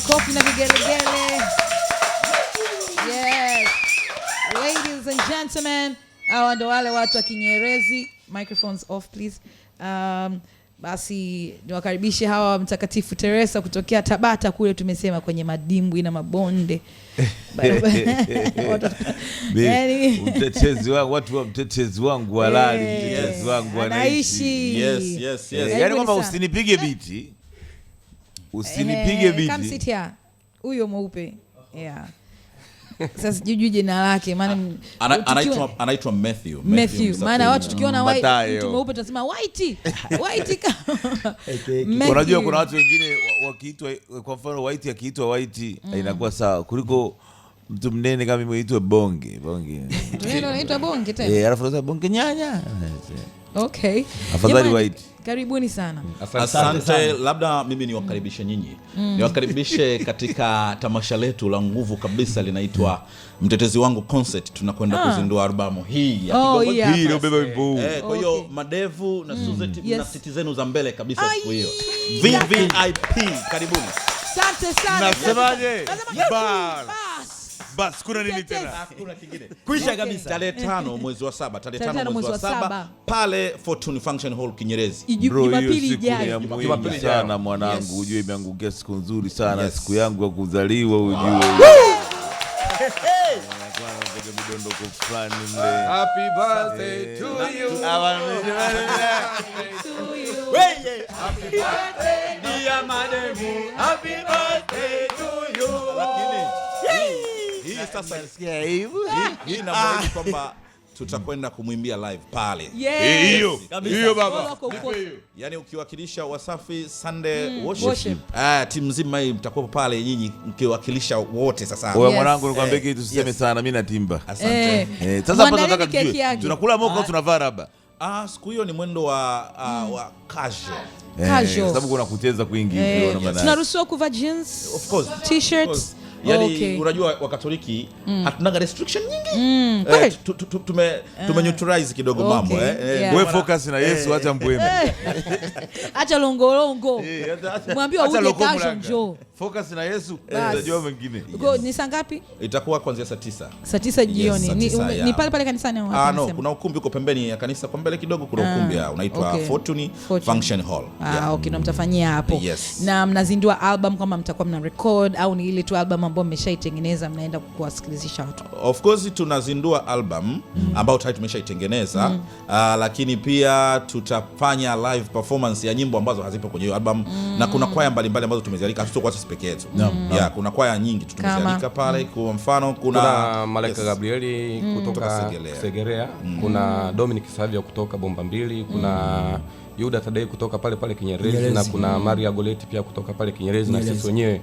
makofi na vigelegele. Yes. Ladies and gentlemen, hawa ndo wale watu wa Kinyerezi. Microphones off please. Basi niwakaribishe hawa Mtakatifu Teresa kutokea Tabata kule, tumesema kwenye madimbwi na mabonde. Mtetezi wangu, watu wa mtetezi wangu halali, mtetezi wangu anaishi. Yes. Yaani kwamba usinipige biti. Usinipige biti. Come sit here. Huyo mweupe. Yeah. Sasa sijui jina lake maana anaitwa Matthew. Maana watu tukiona white mtu mweupe tunasema white. Unajua kuna watu wengine wakiitwa, kwa mfano white akiitwa white inakuwa sawa kuliko mtu mnene kama mimi aitwe bonge. Ndio anaitwa bonge tena. Alafu unasema bonge nyanya. Okay. Afadhali white. Karibuni sana. Asante. Labda mimi niwakaribishe nyinyi. Niwakaribishe katika tamasha letu la nguvu kabisa linaitwa Mtetezi Wangu Concert. Tunakwenda kuzindua albamu hii ya Kigongo. Hii ndio beba wimbo. Kwa hiyo madevu na Suzette na siti zenu za mbele kabisa siku hiyo. VVIP, karibuni. Asante sana. Nasemaje? Bas kuna nini tena? Hakuna kingine. Kuisha kabisa. Tarehe 5 mwezi wa 7, tarehe 5 mwezi wa 7 pale Fortune Function Hall Kinyerezi. Jumapili ijayo. Jumapili sana mwanangu, ujue imeangukia siku nzuri sana, siku yangu ya kuzaliwa ujue. Midondoko fulani mle. Happy birthday to you. Happy birthday dear mademu. Happy birthday to you. Lakini hii sasa nasikia hii inamaanisha kwamba tutakwenda kumwimbia live pale. Hiyo baba. Yaani ukiwakilisha Wasafi Sunday Worship. Timu nzima hii mtakuwa pale nyinyi mkiwakilisha wote sasa. Wewe mwanangu nikwambie kitu usiseme sana, mimi natimba. Asante. Sasa hapa tunataka tujue. Tunakula moka au tunavaa raba? Siku hiyo ni mwendo wa casual. Sababu kuna kucheza kwingi hivyo na maana. Tunaruhusiwa kuvaa jeans, of course, t-shirts. Yaani unajua Wakatoliki hatunaga restriction nyingi. Tume neutralize kidogo mambo Wewe focus na Yesu, acha mbwembe. Acha longolongo. Mwambie uje kesho njoo. Focus na Yesu, unajua mengine. Ni saa ngapi? Itakuwa kuanzia saa 9. Saa 9 jioni. Ni pale kanisani au wapi? No, kuna ukumbi uko pembeni ya kanisa, kwa mbele kidogo kuna ukumbi unaitwa Fortune Function Hall. Okay, na mtafanyia hapo. Na mnazindua album kama mtakuwa mna record au ni ile tu album ambayo mmeshaitengeneza mnaenda kuwasikilizisha watu? Of course tunazindua album ambayo tayari tumeshaitengeneza, lakini pia tutafanya live performance ya nyimbo ambazo hazipo kwenye hiyo album, na kuna kwaya mbalimbali ambazo tumezialika, hatutokuwa sisi peke yetu. Kuna kwaya nyingi tumezialika pale. Kwa mfano kuna Malaika Gabrieli kutoka Segerea, kuna Dominic Savia kutoka Bomba Mbili, kuna Yuda Tadei kutoka pale Kinyerezi, na kuna Maria Goleti pia kutoka pale Kinyerezi, na sisi wenyewe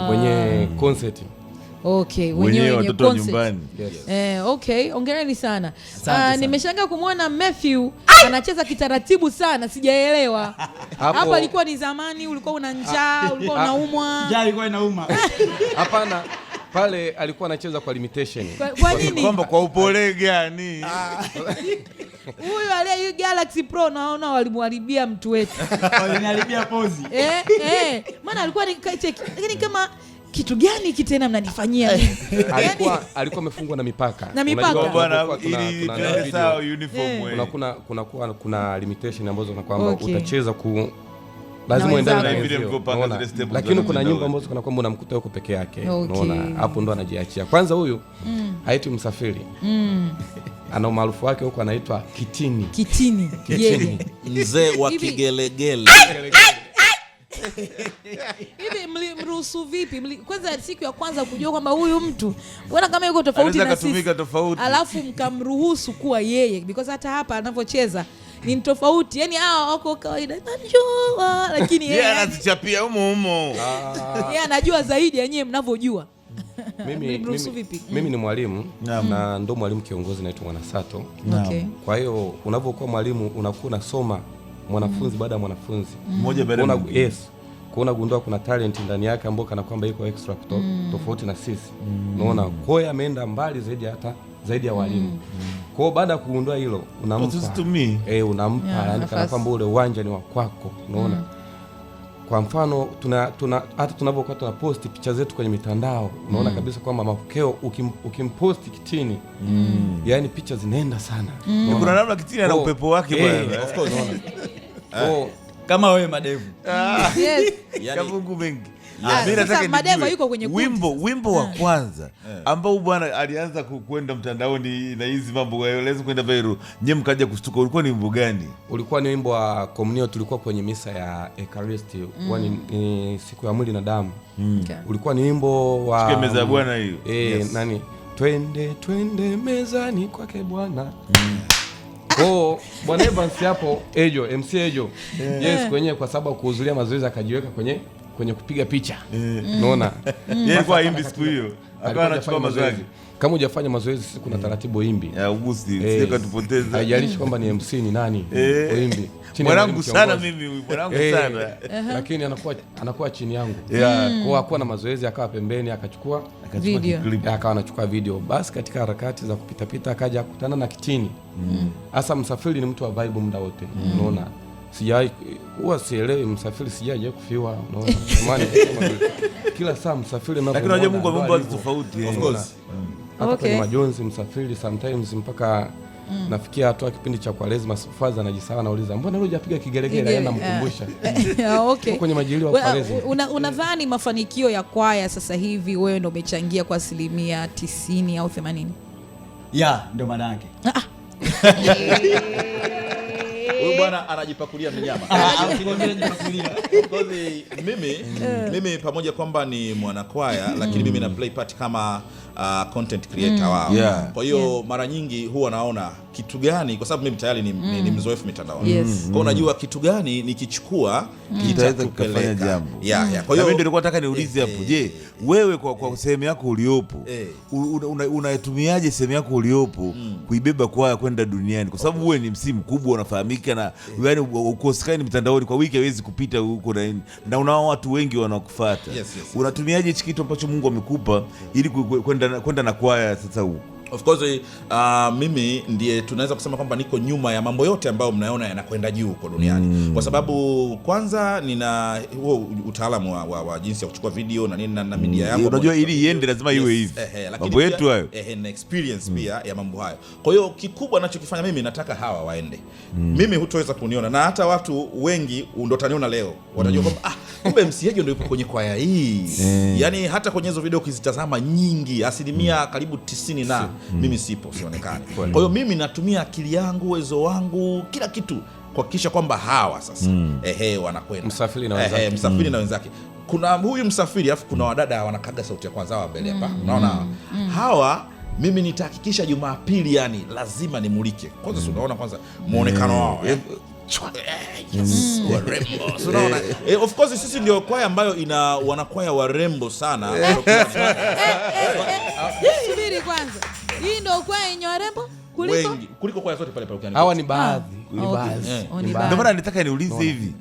kwenye concert. Okay, wenyewe watoto nyumbani. Okay, hongereni sana. Nimeshangaa kumwona Matthew anacheza kitaratibu sana, sijaelewa. Hapa ilikuwa ni zamani ulikuwa una njaa, ulikuwa unaumwa. Njaa ilikuwa inauma. Hapana. Pale alikuwa anacheza kwa limitation. Kwa nini? Kwamba kwa upole gani? Huyu aliye Galaxy Pro naona walimharibia mtu wetu. Waliniharibia pozi. Maana alikuwa lakini kama kitu gani kitena mnanifanyia mimi? Alikuwa amefungwa na mipaka. Unajua bwana, ili tuende sawa uniform wewe. Kuna limitation ambazo na kwamba utacheza lazima uendane na vile mlipopanga zile step. Lakini kuna nyimbo ambazo kana kwamba unamkuta yuko peke yake. Unaona hapo ndo anajiachia. Kwanza huyu haitwi Msafiri. Ana maarufu wake huko anaitwa Kitini. Mzee wa kigelegele. Hivi mruhusu vipi? Kwanza siku ya kwanza kujua kwamba huyu mtu unaona kama yuko tofauti na sisi. Alafu mkamruhusu kuwa yeye, because hata hapa anapocheza ni tofauti. Yaani wako kawaida najua, lakini yeye anatuchapia humo. Yeye anajua zaidi yenyewe mnavyojua. Mimi ni mwalimu na ndo mwalimu kiongozi naitwa Mwanasato. Kwa hiyo unapokuwa mwalimu unakuwa unasoma mwanafunzi baada ya mwanafunzi. Mmoja baada ya mwingine. Yes. Kuna gundua kuna talent ndani yake ambayo kana kwamba iko extra tofauti na sisi. Unaona, kwa hiyo ameenda mbali zaidi ya walimu. Kwa hiyo baada ya kugundua hilo unampa. Unampa yani kana kwamba ule uwanja ni wa kwako, unaona. Kwa mfano hata tunavyokuwa tunaposti picha zetu kwenye mitandao, unaona kabisa kwamba mapokeo ukimposti Kitini, yani picha zinaenda sana. Kuna namna Kitini ana upepo wake bwana. Of course. Kama wewe madevu. Yes. Kabungu mengi. Mimi nataka Madeva yuko kwenye wimbo wa kwanza ambao bwana alianza kwenda mtandaoni na hizi mambo yaeleza kwenda viral, nyie mkaja kushtuka, ulikuwa ni wimbo gani? Ulikuwa ni wimbo wa Communio, tulikuwa kwenye misa ya Ekaristi, ni siku ya mwili na damu. Ulikuwa ni wimbo wa meza ya Bwana hiyo. Nani? Twende mezani kwake Bwana. Bwana Evans hapo MC Ejo. Yes, kwenye kwa sababu kuhudhuria mazoezi akajiweka kwenye kupiga picha. Unaona? Yeye kwa imbi siku hiyo. Akawa anachukua mazoezi. Kama hujafanya mazoezi siku kuna taratibu imbi. Ya Augusti, sika tupoteza. Haijalishi kwamba ni MC ni nani. Imbi. Mwanangu sana mimi, mwanangu sana. Lakini anakuwa chini yangu. Kwa hakuwa na mazoezi, akawa pembeni akachukua video. Akawa anachukua video. Basi katika harakati za kupita akaja kukutana na Kitini. Hasa Msafiri ni mtu wa vibe muda wote. Unaona? Huwa sielewi Msafiri, sijaje kufiwa, unaona. Maana kila saa Msafiri na lakini unajua Mungu amempa tofauti. Of course. Hata kwenye majonzi Msafiri sometimes mpaka nafikia hatua kipindi cha Kwaresma Faza anajisahau, anauliza mbona leo hujapiga kigelegele, yana mkumbusha. Okay. Kwenye majilio wa Kwaresma. Unadhani mafanikio ya kwaya sasa hivi wewe ndio umechangia kwa 90% au 80%? Ndio maana yake. Huyu bwana anajipakulia mnyama. Mimi pamoja kwamba ni mwanakwaya, lakini mimi na play part kama content creator wao. Kwa hiyo mara nyingi huwa naona kitu gani, kwa sababu mimi tayari ni mzoefu mitandaoni. Kwa unajua kitu gani nikichukua kitaweza kufanya jambo. Kwa hiyo mimi ndio nilikuwa nataka niulize hapo, je, wewe kwa sehemu yako uliopo unatumiaje sehemu yako uliopo kuibeba kwaya kwenda duniani? Kwa sababu wewe ni msimu mkubwa, unafahamika, na yani ukosekani mitandaoni kwa wiki haiwezi kupita huko, na unao watu wengi wanakufuata. Unatumiaje hichi kitu ambacho Mungu amekupa ili kwenda na kwaya sasa huko? Of course, mimi ndiye tunaweza kusema kwamba niko nyuma ya mambo yote ambayo mnaona yanakwenda juu huko duniani. Kwa sababu kwanza nina huo utaalamu wa jinsi ya kuchukua video na nini na media yangu. Unajua ili iende lazima iwe hivi. Mambo yetu hayo. Na experience pia ya mambo hayo. Kwa hiyo kikubwa ninachokifanya mimi, nataka hawa waende. Mimi hutoweza kuniona, na hata watu wengi ndio taniona leo. Watajua kwamba kumbe MCAJ ndio yupo kwenye kwaya hii. Yaani hata kwenye hizo video ukizitazama nyingi, 90% karibu 90 na mimi sipo, sionekani. Kwa hiyo mimi natumia akili yangu, uwezo wangu, kila kitu kuhakikisha kwamba hawa sasa wanakwenda. Msafiri na wenzake. Msafiri na wenzake. Kuna huyu Msafiri, afu kuna wadada wanakaga sauti ya kwanza hawa mbele hapa. Unaona? Hawa mimi nitahakikisha Jumapili yani lazima nimulike. Kwanza unaona kwanza muonekano wao. Warembo. So unaona, of course sisi ndio kwaya ambayo ina wanakwaya warembo sana. Subiri kwanza. Hii ndio kwaya yenye warembo kuliko kwaya zote pale ukiangalia. Hawa ni baadhi. Ndio maana nataka niulize hivi.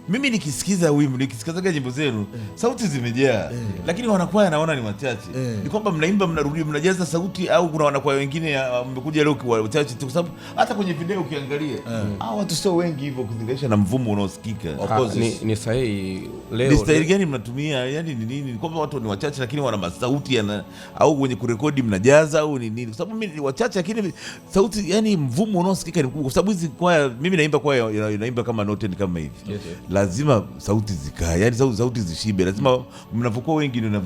Mimi nikisikiza wimbo, nikisikiza nyimbo zenu, sauti zimejaa, lakini wanakwaya naona ni wachache. Ni kwamba mnaimba, mnarudia, mnajaza sauti, au kuna wanakwaya wengine mmekuja leo kwa wachache tu? Kwa sababu hata kwenye video ukiangalia hao watu sio wengi hivyo kuzingatia na mvumo unaosikika. Of course ni sahihi. Leo ni style gani mnatumia? Yani ni nini? Ni kwamba watu ni wachache lakini wana masauti au kwenye kurekodi mnajaza au ni nini? Kwa sababu mimi ni wachache lakini sauti, yani mvumo unaosikika ni mkubwa. Kwa sababu hizi kwaya, mimi naimba kwaya inaimba kama noten kama hivi. Lazima sauti zikae, yani sauti zishibe. Lazima mnapokuwa wengi ndio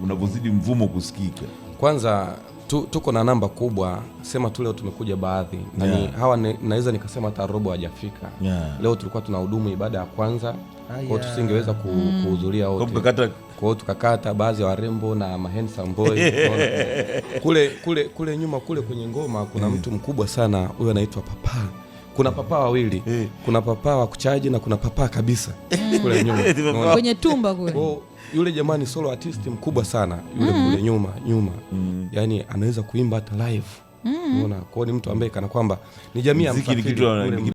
unavozidi mvumo kusikika. Kwanza tuko na namba kubwa, sema tu leo tumekuja baadhi. Hawa naweza nikasema hata robo hajafika. Leo tulikuwa tunahudumu ibada ya kwanza. Kwa hiyo tusingeweza kuhudhuria wote. Kwa hiyo tukakata baadhi ya warembo na handsome boy. Kule nyuma kule kwenye ngoma kuna mtu mkubwa sana, huyo anaitwa Papa. Kuna papa wawili. Kuna papa wa kuchaji na kuna papa kabisa kule nyuma. Kwenye tumba kule. Kwa yule jamani solo artist mkubwa sana yule kule nyuma. Yaani anaweza kuimba hata live. Unaona? Kwa ni mtu ambaye kana kwamba ni jamii ya Msafiri.